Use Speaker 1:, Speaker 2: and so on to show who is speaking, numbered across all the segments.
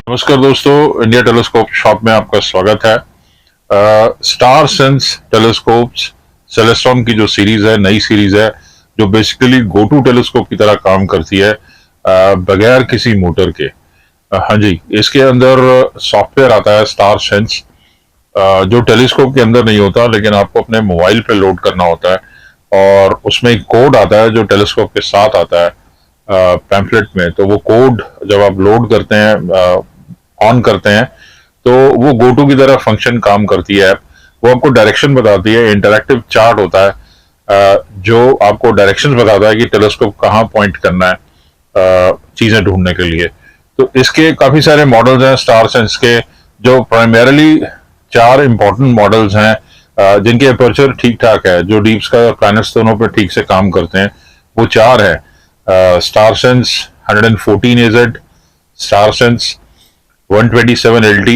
Speaker 1: नमस्कार दोस्तों, India telescope shop में आपका स्वागत है। स्टार सेंस टेलीस्कोप्स सेलेस्ट्रॉन की जो सीरीज है, नई सीरीज है, जो बेसिकली गो टू टेलीस्कोप की तरह काम करती है बगैर किसी मोटर के। हाँ जी, इसके अंदर सॉफ्टवेयर आता है स्टार सेंस, जो टेलीस्कोप के अंदर नहीं होता, लेकिन आपको अपने मोबाइल पे लोड करना होता है और उसमें एक कोड आता है जो टेलीस्कोप के साथ आता है पैम्फलेट में। तो वो कोड जब आप लोड करते हैं, ऑन करते हैं, तो वो गो टू की तरह फंक्शन काम करती है ऐप। वो आपको डायरेक्शन बताती है, इंटरैक्टिव चार्ट होता है जो आपको डायरेक्शन बताता है कि टेलीस्कोप कहाँ पॉइंट करना है चीजें ढूंढने के लिए। तो इसके काफी सारे मॉडल्स हैं स्टार सेंस के, जो प्राइमरली चार इंपॉर्टेंट मॉडल्स हैं जिनके अपर्चर ठीक ठाक है, जो डीप स्काई और प्लैनेट्स दोनों पे ठीक से काम करते हैं। वो चार है StarSense 114 AZ, StarSense 127 LT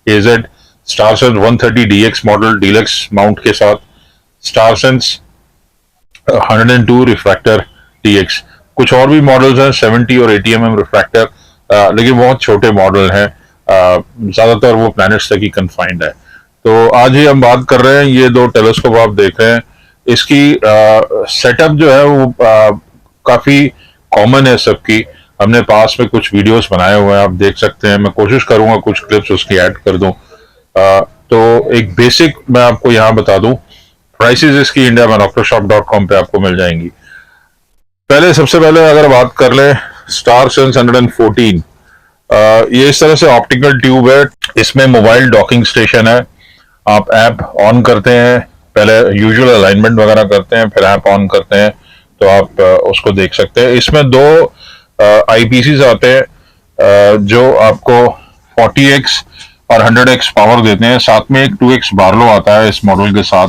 Speaker 1: AZ, StarSense 130 DX model deluxe mount के साथ, स्टारसेंस 102 रिफ्रैक्टर DX। कुछ और भी मॉडल्स हैं 70 और 80 mm रिफ्रैक्टर, लेकिन बहुत छोटे मॉडल हैं, ज्यादातर वो प्लैनेट्स तक ही कन्फाइंड है। तो आज ही हम बात कर रहे हैं, ये दो टेलीस्कोप आप देख रहे हैं, इसकी सेटअप जो है वो काफी कॉमन है सबकी। हमने पास में कुछ वीडियोस बनाए हुए हैं, आप देख सकते हैं। मैं कोशिश करूंगा कुछ क्लिप्स उसकी ऐड कर दूं। तो एक बेसिक मैं आपको यहाँ बता दूं, प्राइसेस इसकी इंडिया में डॉक्टरशॉप.com पे आपको मिल जाएंगी। सबसे पहले अगर बात कर ले स्टार सेंस 114, ये इस तरह से ऑप्टिकल ट्यूब है, इसमें मोबाइल डॉकिंग स्टेशन है। आप ऐप ऑन करते हैं, पहले यूजुअल अलाइनमेंट वगैरह करते हैं, फिर ऐप ऑन करते हैं तो आप उसको देख सकते हैं। इसमें दो आईपीसीज आते हैं जो आपको 40x और 100x पावर देते हैं, साथ में एक 2x बार्लो आता है इस मॉडल के साथ।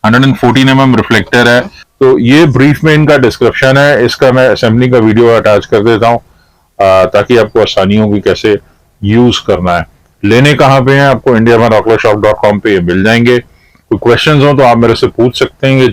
Speaker 1: 114 mm रिफ्लेक्टर है। तो ये ब्रीफ में इनका डिस्क्रिप्शन है, इसका मैं असेंबली का वीडियो अटैच कर देता हूँ ताकि आपको आसानी होगी कैसे यूज करना है। लेने कहाँ पे हैं, आपको इंडिया में डॉक्टरशॉप.com पे ये मिल जाएंगे। कोई क्वेश्चंस हो तो आप मेरे से पूछ सकते हैं।